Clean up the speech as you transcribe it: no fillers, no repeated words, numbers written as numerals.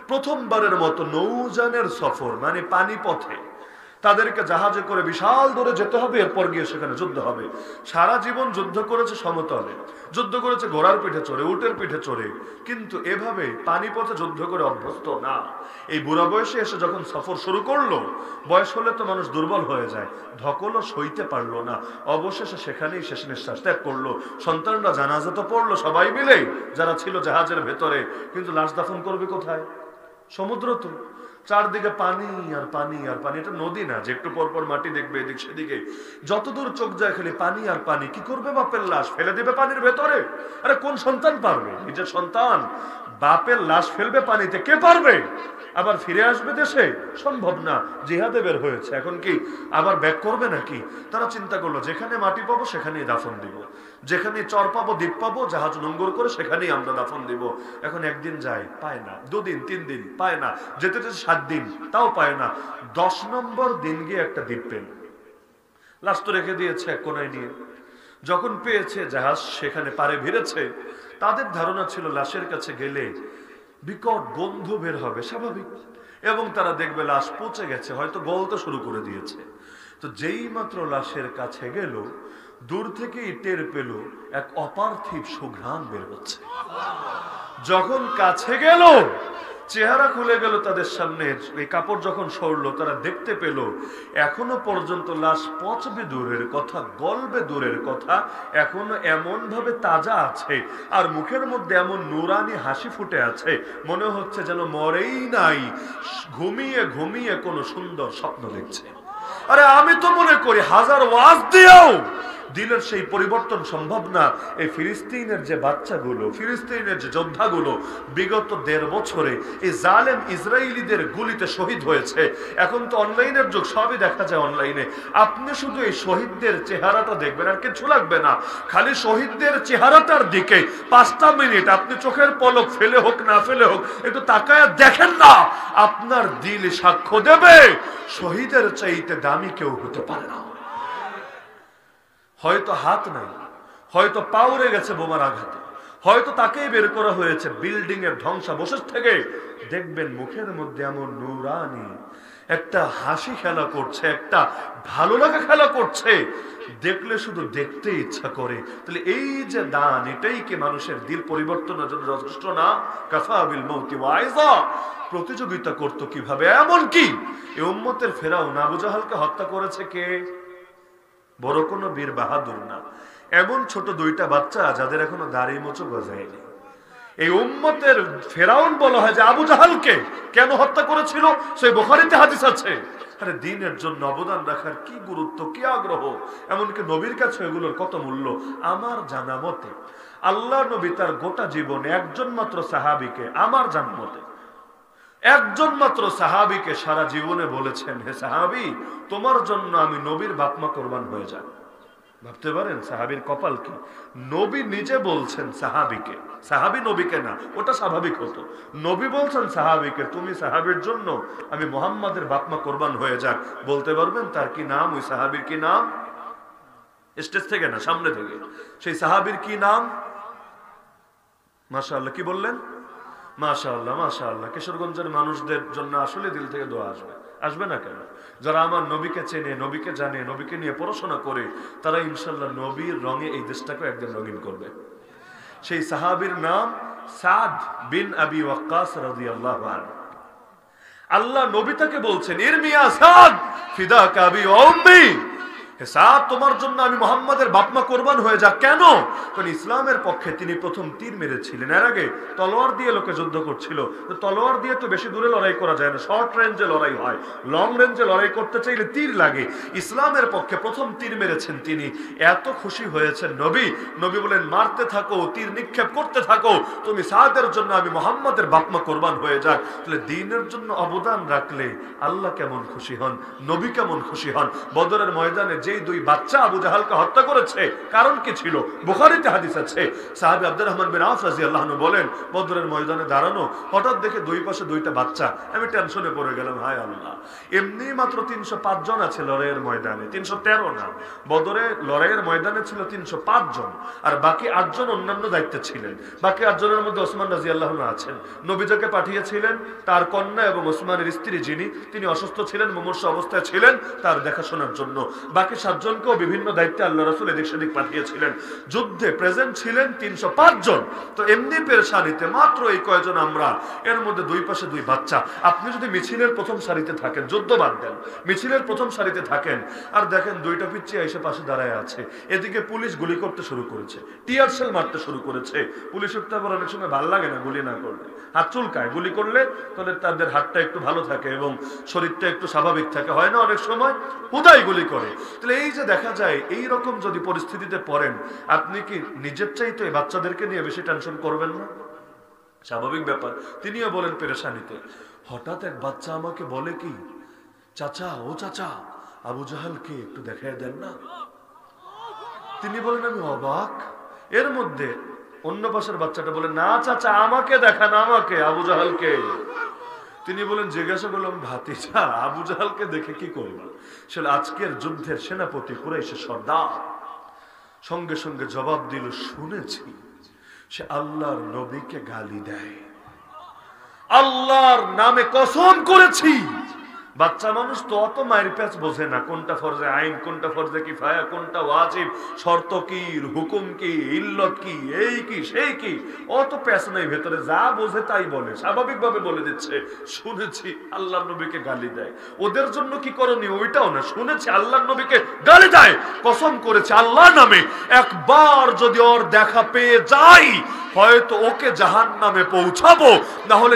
প্রথমবারের মতো নৌযানের সফর, মানে পানি পথে তাদেরকে জাহাজে করে বিশাল দূরে যেতে হবে, এরপর গিয়ে সেখানে যুদ্ধ হবে। সারা জীবন যুদ্ধ করেছে সমতলে, যুদ্ধ করেছে ঘোড়ার পিঠে চড়ে, উটের পিঠে চড়ে, কিন্তু এভাবে পানি পথে যুদ্ধ করে অভ্যস্ত না। এই বুড়া বয়সে এসে যখন সফর শুরু করলো, বয়স হলে তো মানুষ দুর্বল হয়ে যায়, ধকলও সইতে পারলো না, অবশেষে সেখানেই শেষ নিঃশ্বাস ত্যাগ করলো। সন্তানরা জানাজা তো পড়লো সবাই মিলে, যারা ছিল জাহাজের ভেতরে, কিন্তু লাশ দাফন করবে কোথায়? সমুদ্র তো, চারদিকে পানি আর পানি আর পানি। এটা নদী না যে একটু পর পর মাটি দেখবে এদিক সেদিকে, যতদূর চোখ যায় খালি পানি আর পানি। কি করবে বাপের লাশ? ফেলে দিবে পানির ভেতরে? আরে কোন সন্তান পারবে? নিজের সন্তান বাপের লাশ ফেলবে পানিতে, কে পারবে? আবার ফিরে আসবে দেশে? সম্ভব না। জিহাদে বের হয়েছে, এখন কি আবার ব্যাক করবে নাকি? তারা চিন্তা করলো যেখানে মাটি পাবো সেখানেই দাফন দিব, যেখানে চর পাবো দ্বীপ পাবো জাহাজ নোঙ্গর করে সেখানেই আমরা দাফন দিব। এখন একদিন যায়, পায় না, দুদিন, 3 দিন, পায় না, যেতে যেতে 7 দিন, তাও পায় না। 10 নম্বর দিন গিয়ে একটা দ্বীপ পেল, লাশ তো রেখে দিয়েছে এক কোনায় নিয়ে। যখন পেয়েছে জাহাজ সেখানে পারে ভিড়েছে, তাদের ধারণা ছিল লাশের কাছে গেলে বিকট গন্ধ বের হবে, স্বাভাবিক, এবং তারা দেখবে লাশ পচে গেছে, হয়তো গলতে শুরু করে দিয়েছে। তো যেই মাত্র লাশের কাছে গেল, দূর থেকেই টের পেল এক অপার্থিব সুঘ্রাণ বের হচ্ছে। যখন কাছে গেল, চেহারা খুলে গেল তাদের সামনে, এই কাপড় যখন সরলো, তারা দেখতে পেল এখনো পর্যন্ত লাশ পচবে দূরের কথা, গলবে দূরের কথা, এখনো এমন ভাবে তাজা আছে, আর মুখের মধ্যে এমন নুরানি হাসি ফুটে আছে, মনে হচ্ছে যেন মরেই নাই, ঘুমিয়ে ঘুমিয়ে কোনো সুন্দর স্বপ্ন দেখছে। আরে আমি তো মনে করি হাজার ওয়াজ দিয়েও দিলের সেই পরিবর্তন সম্ভব না। এই ফিলিস্তিনের যে বাচ্চাগুলো, ফিলিস্তিনের যে যোদ্ধাগুলো বিগত 1.5 বছরে এই জালেম ইসরায়েলিদের গুলিতে শহীদ হয়েছে, এখন তো অনলাইনের যুগ, সবই দেখা যায় অনলাইনে। আপনি শুধু এই শহীদদের চেহারাটা দেখবেন, আর কিছু লাগবে না, খালি শহীদদের চেহারাটার দিকে 5টা মিনিট আপনি চোখের পলক ফেলে হোক না ফেলে হোক একটু তাকায় দেখেন না, আপনার দিল সাক্ষ্য দেবে শহীদের চাইতে দামি কেউ হতে পারে না। হয়তো হাত নাই, হয়তো পা উড়ে গেছে বোমার আঘাতে, হয়তো তাকেই বের করা হয়েছে বিল্ডিং এর ধ্বংসাবশেষ থেকে, দেখবেন মুখের মধ্যে এমন নুরানি একটা হাসি খেলা করছে, একটা ভালো লাগা খেলা করছে, দেখলে শুধু দেখতে ইচ্ছা করে। তাহলে এই যে দান, এটাই কি মানুষের দিল পরিবর্তনের জন্য যথেষ্ট না? কাফা বিল মাউতি ওয়াইজা। প্রতিযোগিতা করতো কিভাবে? এমন কি এই উম্মতের ফেরাউন আবু জাহালকে হত্যা করেছে কে? বড় কোনো বীর বাহাদুর না, এমন ছোট 2টা বাচ্চা যাদের এখনো দাড়ি মোচো গজায়নি। এই উম্মতের ফেরাউন বলা হয় যে আবু জাহালকে কেন হত্যা করেছিল, সেই বুখারীতে হাদিস আছে। আরে দিনের জন্য অবদান রাখার কি গুরুত্ব, কি আগ্রহ, এমনকি নবীর কাছে এগুলোর কত মূল্য। আমার জানা মতে আল্লাহ নবী তার গোটা জীবনে একজন মাত্র সাহাবীকে, আমার জানা মতে একজন মাত্র সাহাবীকে সারা জীবনে বলেছেন, হে সাহাবী, তোমার জন্য আমি নবীর বাপমা কোরবান হয়ে যান। ভাবতে পারেন সাহাবীর কপাল কি? নবী নিজে বলছেন সাহাবীকে, সাহাবী নবীকে না, ওটা স্বাভাবিক হতো। নবী বলছেন সাহাবীকে, তুমি সাহাবীর জন্য আমি মুহাম্মাদের বাপমা কোরবান হয়ে যাক। বলতে পারবেন তার কি নাম? ওই সাহাবীর কি নাম? স্টেজ থেকে না, সামনে থেকে। সেই সাহাবীর কি নাম? মাশাআল্লাহ, কি বললেন? মাশাআল্লাহ, মাশাআল্লাহ। কিশোরগঞ্জের মানুষদের জন্য আসলে দিল থেকে দোয়া আসবে, আসবে না কেন? যারা আমার নবীকে চেনে, নবীকে জানে, নবীকে নিয়ে পড়াশোনা করে, তারা ইনশাআল্লাহ নবীর রঙে এই দেশটাকে একদিন রঙিন করবে। সেই সাহাবীর নাম সাদ বিন আবি ওয়াক্কাস রাদিয়াল্লাহু আনহু। আল্লাহ নবী তাকে বলছেন, ইরমিয়া সাদ ফিদাকা আবি ওয়া উম্মি, হে সাদ, তোমার জন্য আমি মুহাম্মাদের বাপমা কোরবান হয়ে যাক। কেন? কারণ ইসলামের পক্ষে তিনি প্রথম তীর মেরেছিলেন। এর আগে তলোয়ার দিয়ে লোকে যুদ্ধ করছিল, তলোয়ার দিয়ে তো বেশি দূরে লড়াই করা যায় না, শর্ট রেঞ্জে লড়াই হয়। লং রেঞ্জে লড়াই করতে চাইলে তীর লাগে। ইসলামের পক্ষে প্রথম তীর মেরেছেন তিনি। এত খুশি হয়েছেন নবী, নবী বলেন, মারতে থাকো, তীর নিক্ষেপ করতে থাকো, তুমি সাদের জন্য আমি মুহাম্মাদের বাপমা কোরবান হয়ে যাক। তাহলে দ্বীনের জন্য অবদান রাখলে আল্লাহ কেমন খুশি হন, নবী কেমন খুশি হন। বদরের ময়দানে যেই দুই বাচ্চা আবু জাহালকে হত্যা করেছে কারণ কি ছিল? বুখারীতে হাদিস আছে, সাহাবী আব্দুর রহমান বিন আওফ রাদিয়াল্লাহু আনহু বলেন, বদরের ময়দানে দাঁড়ানো, হঠাৎ দেখে দুই পাশে দুইটা বাচ্চা, আমি টেনশনে পড়ে গেলাম, হায় আল্লাহ, এমনি মাত্র 305 জন আছে লড়াইয়ের ময়দানে, 313 না, বদরে লড়াইয়ের ময়দানে ছিল 305 জন, আর বাকি 8 জন অন্যান্য দায়িত্বে ছিলেন। বাকি 8 জনের মধ্যে ওসমান রাদিয়াল্লাহু আনহু আছেন। নবীকে পাঠিয়েছিলেন তার কন্যা এবং ওসমানের স্ত্রী যিনি, তিনি অসুস্থ ছিলেন, মুমূর্ষু অবস্থায় ছিলেন, তার দেখাশোনার জন্য। বাকি 7 জনকেও বিভিন্ন দায়িত্বে আল্লাহ রাসূল এদিক সেদিক পাঠিয়েছিলেন। যুদ্ধে প্রেজেন্ট ছিলেন 305 জন। তো এমনি পেরেশানিতে মাত্র এই কয়জন আমরা, এর মধ্যে দুই পাশে দুই বাচ্চা। আপনি যদি মিছিলের প্রথম সারিতে থাকেন, যুদ্ধ বাদ দেন, মিছিলের প্রথম সারিতে থাকেন, আর দেখেন দুইটা পিচ্চি এসে পাশে দাঁড়ায় আছে, এদিকে পুলিশ গুলি করতে শুরু করেছে, টিয়ার শেল মারতে শুরু করেছে। পুলিশের তো আবার অনেক সময় ভালো লাগে না গুলি না করলে, হাত চুলকায়, গুলি করলে তাহলে তাদের হাতটা একটু ভালো থাকে এবং শরীরটা একটু স্বাভাবিক থাকে, হয় না অনেক সময় হুদাই গুলি করে। তাহলে এই যে দেখা যায়, এই রকম যদি পরিস্থিতিতে পড়েন, আপনি কি নিজের চাইতে বাচ্চাদেরকে নিয়ে বেশি টেনশন করবেন না? স্বাভাবিক ব্যাপার। তিনিও বলেন পেরেশানিতে, হঠাৎ এক বাচ্চা আমাকে বলে কি, চাচা, ও চাচা, আবু জাহালকে একটু দেখায় দেন না। তিনি বলেন, আমি অবাক। এর মধ্যে অন্য পাশের বাচ্চাটা বলে, না চাচা, আমাকে দেখান, আমাকে, আবু জাহালকে। তিনি বলেন, জিজ্ঞাসা করলাম, ভাতিজা, আবু জাহালকে দেখে কি করবা? সে আজকের যুদ্ধের সেনাপতি, কুরাইশের সর্দার। সঙ্গে সঙ্গে জবাব দিল, শুনেছি সে আল্লাহর নবীকে গালি দেয়, আল্লাহর নামে কসম করেছি। বাচ্চা মানুষ তো অত মায়ের প্যাচ বোঝে না, কোনটা ফরজে আইন, কোনটা ফরজে কিফায়া, কোনটা ওয়াজিব, শর্ত কি, হুকুম কি, ইল্লত কি, এই কি সেই কি, অত প্যাচ নাই ভেতরে, যা বোঝে তাই বলে, স্বাভাবিকভাবে বলে দিচ্ছে, শুনেছি আল্লাহর নবীকে গালি দেয়। ওদের জন্য কি করণীয় ওইটাও না, শুনেছি আল্লাহর নবীকে গালি দেয়, কসম করেছে আল্লাহর নামে, একবার যদি ওর দেখা পেয়ে যাই, হয়তো ওকে জাহান্নামে পৌঁছাবো, না হলে